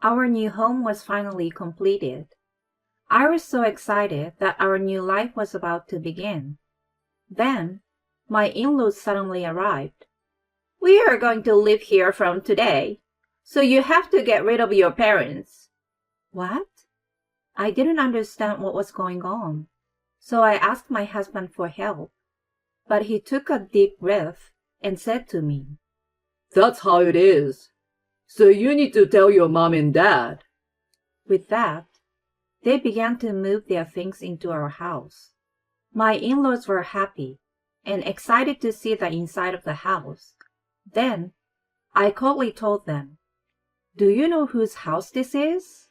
Our new home was finally completed. I was so excited that our new life was about to begin. Then, my in-laws suddenly arrived. "We are going to live here from today, so you have to get rid of your parents." What? I didn't understand what was going on, so I asked my husband for help. But he took a deep breath and said to me, "That's how it is. So you need to tell your mom and dad." With that, they began to move their things into our house. My in-laws were happy and excited to see the inside of the house. Then, I coldly told them, "Do you know whose house this is?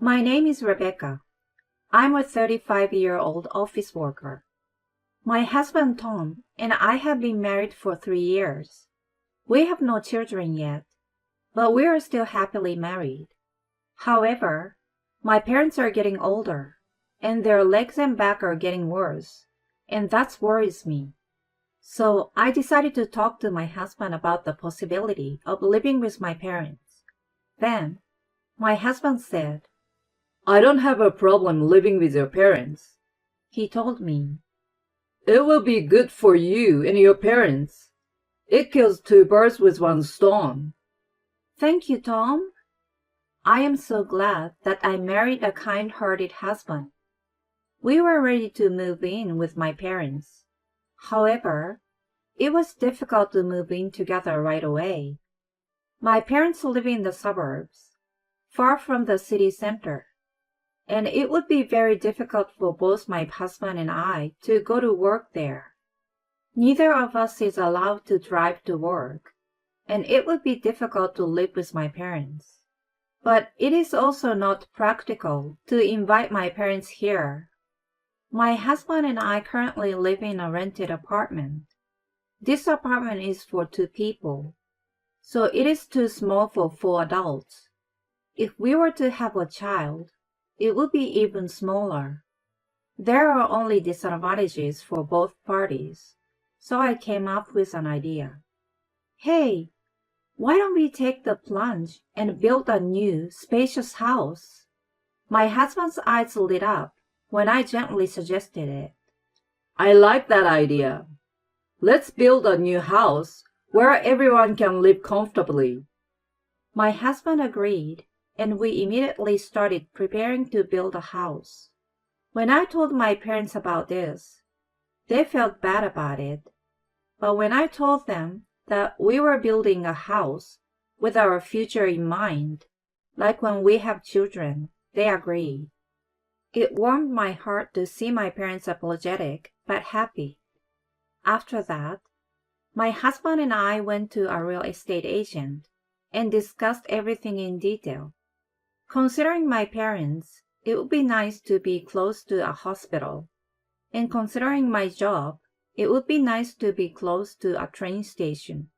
My name is Rebecca. I'm a 35-year-old office worker. My husband Tom and I have been married for 3 years. We have no children yet, but we are still happily married. However, my parents are getting older, and their legs and back are getting worse, and that worries me. So I decided to talk to my husband about the possibility of living with my parents. Then, my husband said, "I don't have a problem living with your parents. he told me, It will be good for you and your parents. It kills two birds with one stone." "Thank you, Tom. I am so glad that I married a kind-hearted husband." We were ready to move in with my parents. However, it was difficult to move in together right away. My parents live in the suburbs, far from the city center, and it would be very difficult for both my husband and I to go to work there. Neither of us is allowed to drive to work, and it would be difficult to live with my parents. But it is also not practical to invite my parents here. My husband and I currently live in a rented apartment. This apartment is for 2 people, so it is too small for 4 adults. If we were to have a child, it would be even smaller. There are only disadvantages for both parties, so I came up with an idea. "Hey, why don't we take the plunge and build a new, spacious house?" My husband's eyes lit up when I gently suggested it. "I like that idea. Let's build a new house where everyone can live comfortably." My husband agreed, and we immediately started preparing to build a house. When I told my parents about this, they felt bad about it. But when I told them that we were building a house with our future in mind, like when we have children, they agreed. It warmed my heart to see my parents apologetic but happy. After that, my husband and I went to a real estate agent and discussed everything in detail. Considering my parents, it would be nice to be close to a hospital. And considering my job, it would be nice to be close to a train station.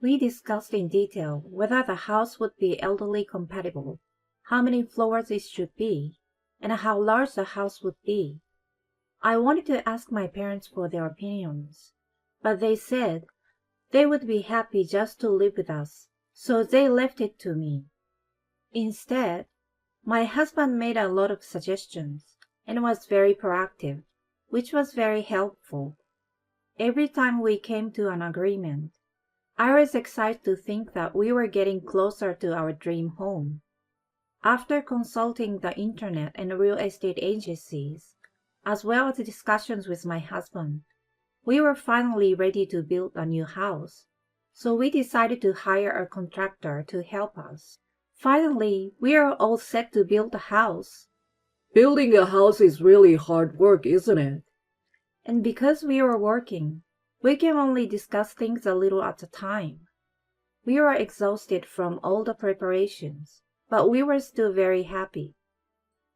We discussed in detail whether the house would be elderly compatible, how many floors it should be, and how large the house would be. I wanted to ask my parents for their opinions, but they said they would be happy just to live with us, so they left it to me. Instead, my husband made a lot of suggestions and was very proactive, which was very helpful. Every time we came to an agreement, I was excited to think that we were getting closer to our dream home. After consulting the internet and real estate agencies, as well as discussions with my husband, we were finally ready to build a new house, so we decided to hire a contractor to help us. Finally, we are all set to build a house. Building a house is really hard work, isn't it? And because we are working, we can only discuss things a little at a time. We were exhausted from all the preparations, but we were still very happy.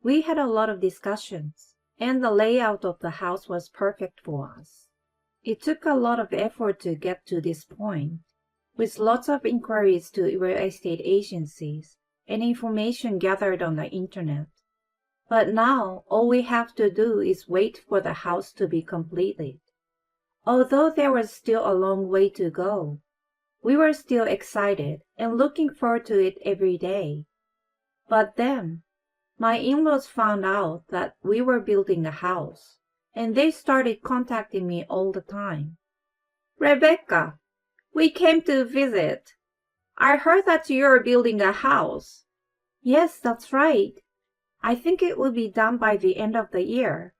We had a lot of discussions, and the layout of the house was perfect for us. It took a lot of effort to get to this point, with lots of inquiries to real estate agencies and information gathered on the internet. But now all we have to do is wait for the house to be completed. Although there was still a long way to go, we were still excited and looking forward to it every day. But then, my in-laws found out that we were building a house, and they started contacting me all the time. Rebecca, we came to visit. I heard that you're building a house. Yes, that's right. I think it will be done by the end of the year.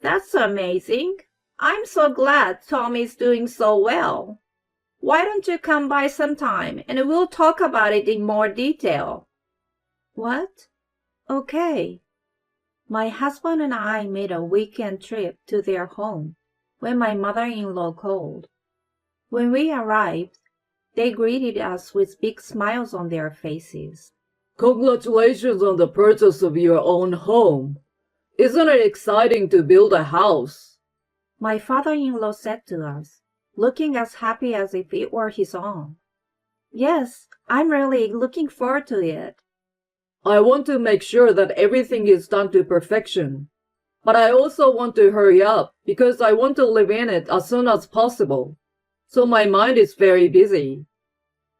That's amazing. I'm so glad Tom is doing so well. Why don't you come by sometime and we'll talk about it in more detail? What? Okay. My husband and I made a weekend trip to their home when my mother-in-law called. When we arrived, they greeted us with big smiles on their faces. Congratulations on the purchase of your own home. Isn't it exciting to build a house? My father-in-law said to us, looking as happy as if it were his own. Yes, I'm really looking forward to it. I want to make sure that everything is done to perfection. But I also want to hurry up because I want to live in it as soon as possible. So my mind is very busy.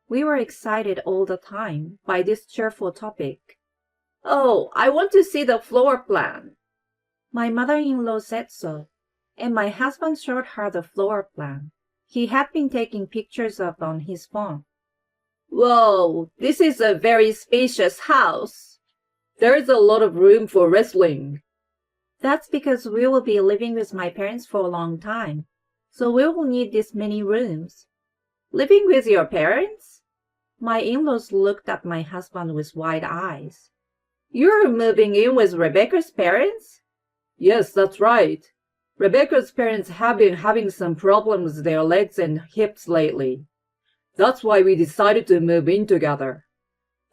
We were excited all the time by this cheerful topic. Oh, I want to see the floor plan. My mother-in-law said so, and my husband showed her the floor plan he had been taking pictures of on his phone. Whoa, this is a very spacious house. There is a lot of room for wrestling. That's because we will be living with my parents for a long time, so we will need this many rooms. Living with your parents? My in-laws looked at my husband with wide eyes. You're moving in with Rebecca's parents? Yes, that's right. Rebecca's parents have been having some problems with their legs and hips lately. That's why we decided to move in together.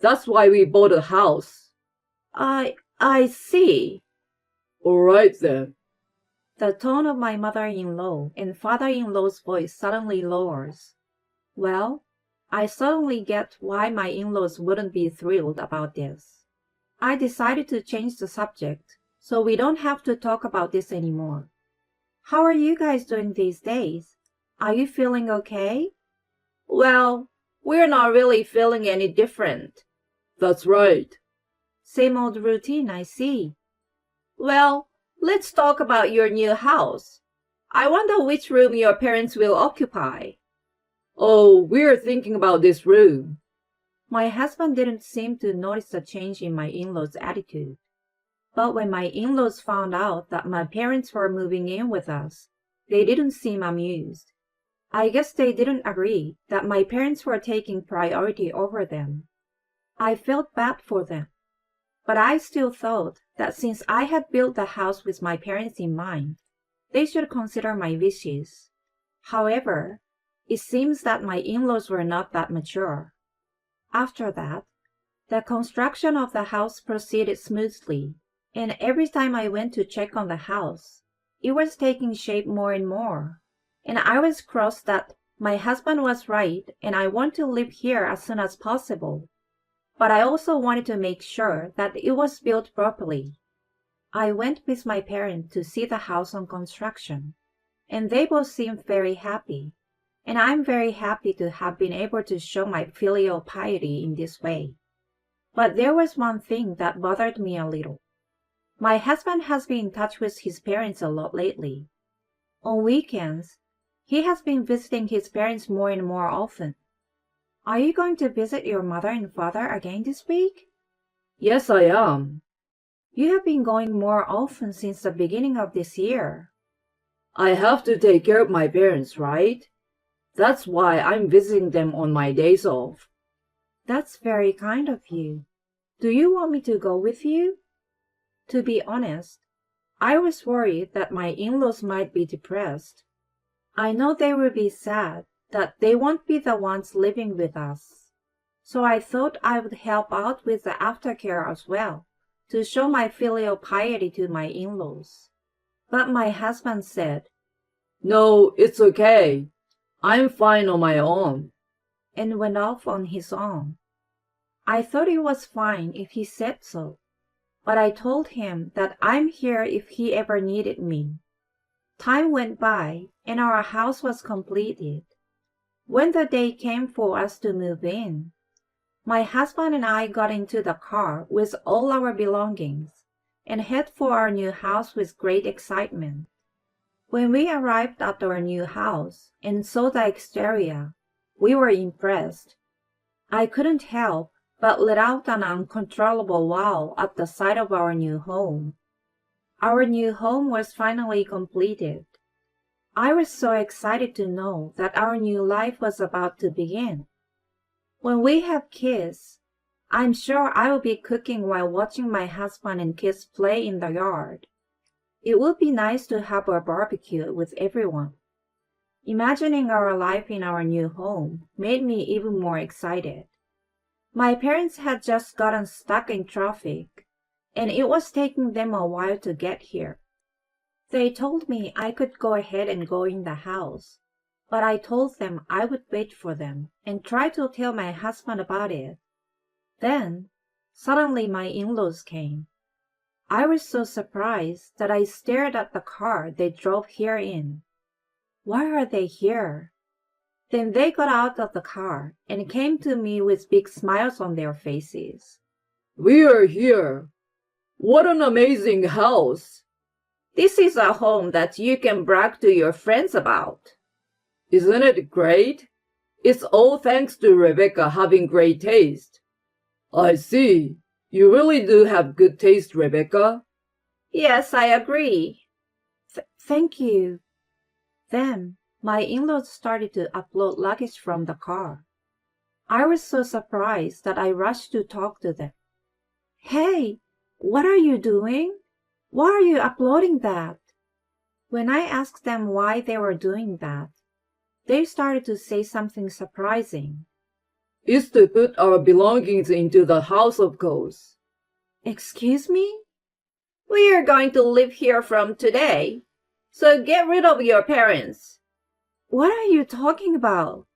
That's why we bought a house. I see. All right then. The tone of my mother-in-law and father-in-law's voice suddenly lowers. Well, I suddenly get why my in-laws wouldn't be thrilled about this. I decided to change the subject, so we don't have to talk about this anymore. How are you guys doing these days? Are you feeling okay? Well, we're not really feeling any different. That's right. Same old routine, I see. Well, let's talk about your new house. I wonder which room your parents will occupy. Oh, we're thinking about this room. My husband didn't seem to notice the change in my in-laws' attitude. But when my in-laws found out that my parents were moving in with us, they didn't seem amused. I guess they didn't agree that my parents were taking priority over them. I felt bad for them, but I still thought that since I had built the house with my parents in mind, they should consider my wishes. However, it seems that my in-laws were not that mature. After that, the construction of the house proceeded smoothly, and every time I went to check on the house, it was taking shape more and more. And I was cross that my husband was right and I want to live here as soon as possible. But I also wanted to make sure that it was built properly. I went with my parents to see the house on construction, and they both seemed very happy. And I'm very happy to have been able to show my filial piety in this way. But there was one thing that bothered me a little. My husband has been in touch with his parents a lot lately. On weekends, he has been visiting his parents more and more often. Are you going to visit your mother and father again this week? Yes, I am. You have been going more often since the beginning of this year. I have to take care of my parents, right? That's why I'm visiting them on my days off. That's very kind of you. Do you want me to go with you? To be honest, I was worried that my in-laws might be depressed. I know they will be sad that they won't be the ones living with us. So I thought I would help out with the aftercare as well, to show my filial piety to my in-laws. But my husband said, No, it's okay. I'm fine on my own. And went off on his own. I thought it was fine if he said so, but I told him that I'm here if he ever needed me. Time went by, and our house was completed. When the day came for us to move in, My husband and I got into the car with all our belongings and head for our new house with great excitement. When we arrived at our new house and saw the exterior, we were impressed. I couldn't help but let out an uncontrollable wow at the sight of our new home. Our new home was finally completed. I was so excited to know that our new life was about to begin. When we have kids, I'm sure I will be cooking while watching my husband and kids play in the yard. It would be nice to have a barbecue with everyone. Imagining our life in our new home made me even more excited. My parents had just gotten stuck in traffic, and it was taking them a while to get here. They told me I could go ahead and go in the house, but I told them I would wait for them and try to tell my husband about it. Then, suddenly my in-laws came. I was so surprised that I stared at the car they drove here in. Why are they here? Then they got out of the car and came to me with big smiles on their faces. We are here. What an amazing house. This is a home that you can brag to your friends about. Isn't it great? It's all thanks to Rebecca having great taste. I see. You really do have good taste, Rebecca. Yes, I agree. Thank you. Then, my in-laws started to upload luggage from the car. I was so surprised that I rushed to talk to them. Hey, what are you doing? Why are you uploading that? When I asked them why they were doing that, they started to say something surprising. It's to put our belongings into the house, of course. Excuse me? We are going to live here from today, so get rid of your parents. What are you talking about?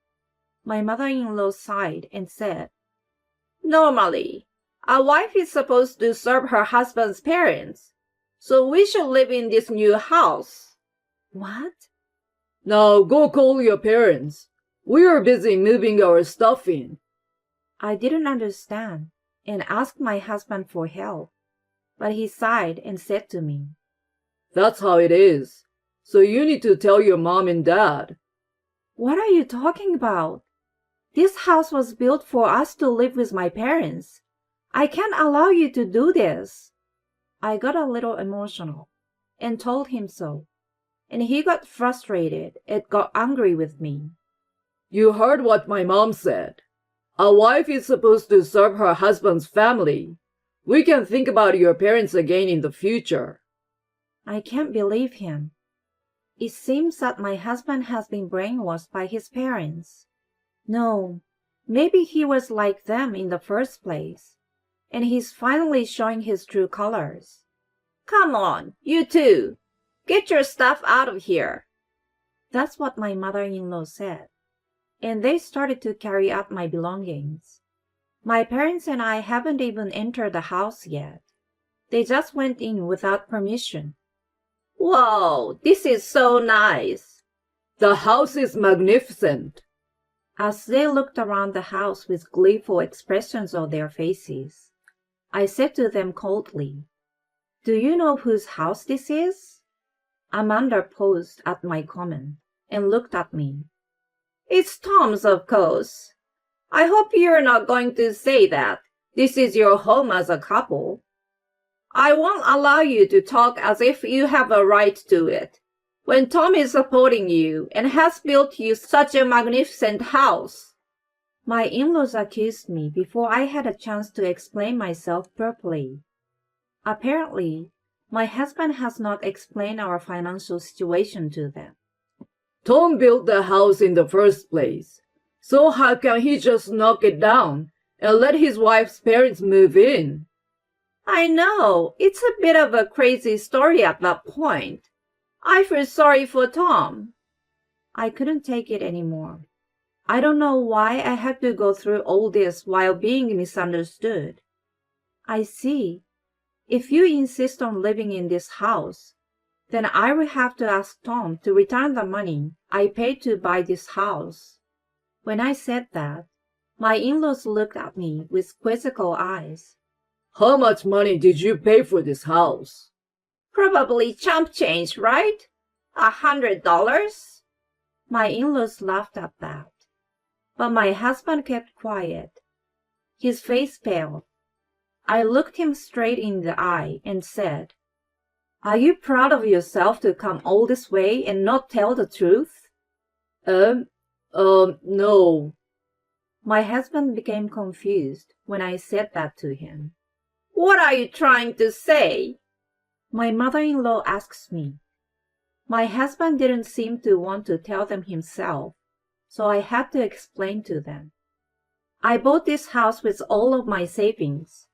My mother-in-law sighed and said, Normally, a wife is supposed to serve her husband's parents, so we should live in this new house. What? Now go call your parents. We are busy moving our stuff in. I didn't understand and asked my husband for help, but he sighed and said to me, That's how it is. So you need to tell your mom and dad. What are you talking about? This house was built for us to live with my parents. I can't allow you to do this. I got a little emotional and told him so, and he got frustrated and got angry with me. You heard what my mom said. A wife is supposed to serve her husband's family. We can think about your parents again in the future. I can't believe him. It seems that my husband has been brainwashed by his parents. No, maybe he was like them in the first place, and he's finally showing his true colors. Come on, you two. Get your stuff out of here. That's what my mother-in-law said, and they started to carry out my belongings. My parents and I haven't even entered the house yet. They just went in without permission. Whoa, this is so nice. The house is magnificent. As they looked around the house with gleeful expressions on their faces, I said to them coldly, Do you know whose house this is? Amanda paused at my comment and looked at me. It's Tom's, of course. I hope you're not going to say that this is your home as a couple. I won't allow you to talk as if you have a right to it, when Tom is supporting you and has built you such a magnificent house. My in-laws accused me before I had a chance to explain myself properly. Apparently, my husband has not explained our financial situation to them. Tom built the house in the first place, so how can he just knock it down and let his wife's parents move in? I know, it's a bit of a crazy story at that point. I feel sorry for Tom. I couldn't take it anymore. I don't know why I had to go through all this while being misunderstood. I see. If you insist on living in this house, then I will have to ask Tom to return the money I paid to buy this house. When I said that, My in-laws looked at me with quizzical eyes. How much money did you pay for this house? Probably chump change, right? $100? My in-laws laughed at that. But my husband kept quiet. His face paled. I looked him straight in the eye and said, "Are you proud of yourself to come all this way and not tell the truth?" No. My husband became confused when I said that to him. "What are you trying to say?" my mother-in-law asks me. My husband didn't seem to want to tell them himself, so I had to explain to them. I bought this house with all of my savings,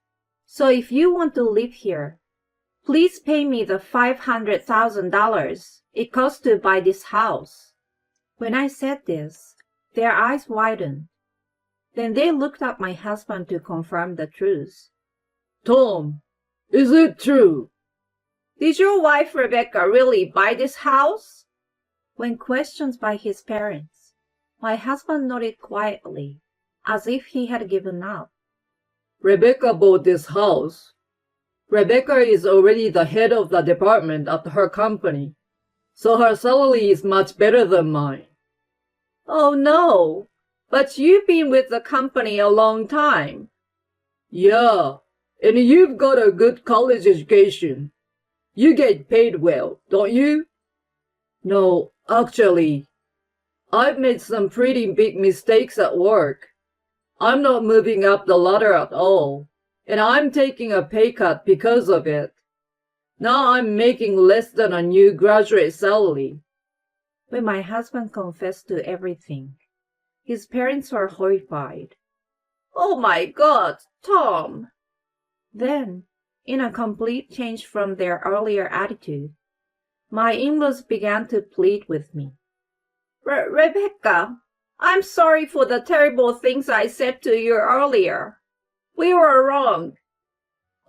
so if you want to live here, please pay me the $500,000 it cost to buy this house. When I said this, their eyes widened. Then they looked at my husband to confirm the truth. Tom, is it true? Did your wife Rebecca really buy this house? When questioned by his parents, my husband nodded quietly, as if he had given up. Rebecca bought this house. Rebecca is already the head of the department at her company, so her salary is much better than mine. Oh no, but you've been with the company a long time. Yeah, and you've got a good college education. You get paid well, don't you? No, actually, I've made some pretty big mistakes at work. I'm not moving up the ladder at all, and I'm taking a pay cut because of it. Now I'm making less than a new graduate salary. When my husband confessed to everything, his parents were horrified. Oh my God, Tom! Then, in a complete change from their earlier attitude, my in-laws began to plead with me. Rebecca, I'm sorry for the terrible things I said to you earlier. We were wrong.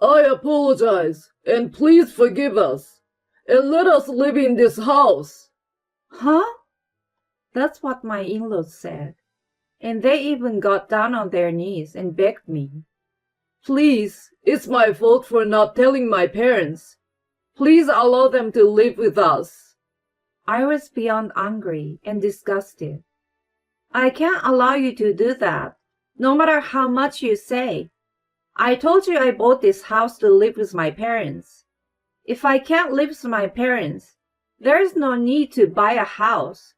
I apologize, and please forgive us, and let us live in this house. Huh? That's what my in-laws said, and they even got down on their knees and begged me. Please, it's my fault for not telling my parents. Please allow them to live with us. I was beyond angry and disgusted. I can't allow you to do that, no matter how much you say. I told you I bought this house to live with my parents. If I can't live with my parents, there is no need to buy a house.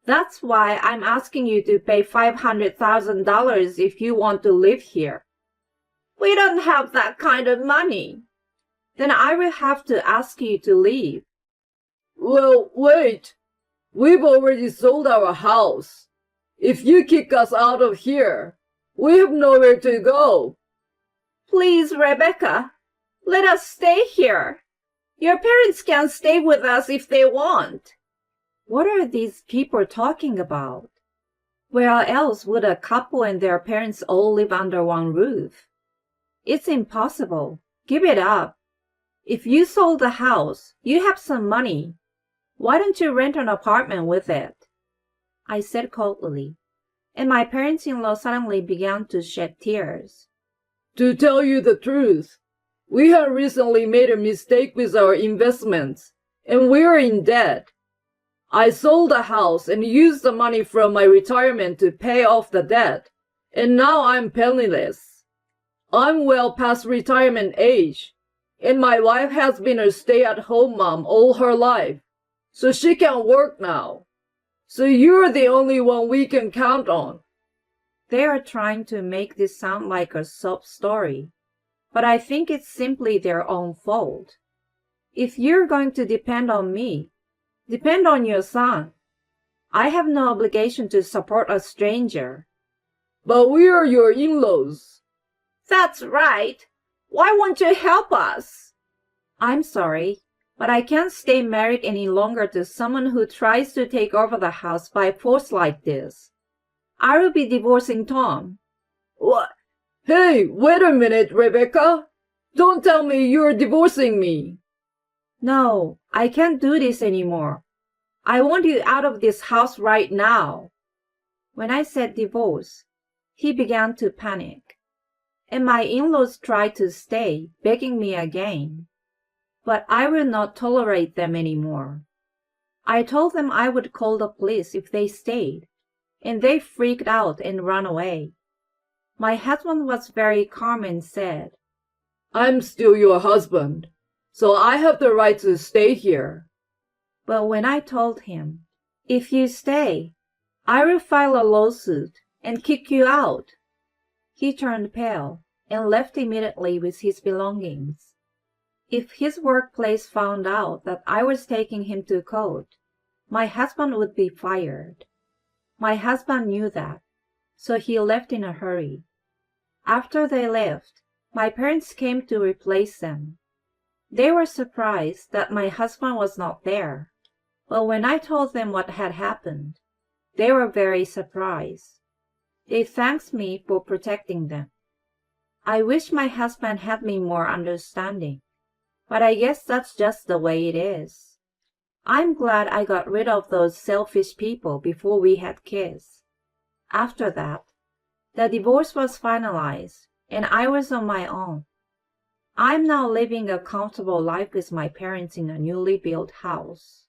That's why I'm asking you to pay $500,000 if you want to live here. We don't have that kind of money. Then I will have to ask you to leave. Well, wait. We've already sold our house. If you kick us out of here, we have nowhere to go. Please, Rebecca, let us stay here. Your parents can stay with us if they want. What are these people talking about? Where else would a couple and their parents all live under one roof? It's impossible. Give it up. If you sold the house, you have some money. Why don't you rent an apartment with it? I said coldly, and my parents-in-law suddenly began to shed tears. To tell you the truth, we have recently made a mistake with our investments, and we're in debt. I sold the house and used the money from my retirement to pay off the debt, and now I'm penniless. I'm well past retirement age, and my wife has been a stay-at-home mom all her life, so she can work now. So you're the only one we can count on. They are trying to make this sound like a sob story, but I think it's simply their own fault. If you're going to depend on me, depend on your son. I have no obligation to support a stranger. But we are your in-laws. That's right. Why won't you help us? I'm sorry, but I can't stay married any longer to someone who tries to take over the house by force like this. I will be divorcing Tom. What? Hey, wait a minute, Rebecca. Don't tell me you're divorcing me. No, I can't do this anymore. I want you out of this house right now. When I said divorce, He began to panic, and my in-laws tried to stay, begging me again. But I will not tolerate them anymore. I told them I would call the police if they stayed, and they freaked out and ran away. My husband was very calm and said, I'm still your husband, so I have the right to stay here. But when I told him, if you stay, I will file a lawsuit and kick you out, he turned pale and left immediately with his belongings. If his workplace found out that I was taking him to court, my husband would be fired. My husband knew that, so he left in a hurry. After they left, my parents came to replace them. They were surprised that my husband was not there, but when I told them what had happened, they were very surprised. They thanked me for protecting them. I wish my husband had been more understanding, but I guess that's just the way it is. I'm glad I got rid of those selfish people before we had kids. After that, the divorce was finalized, and I was on my own. I'm now living a comfortable life with my parents in a newly built house.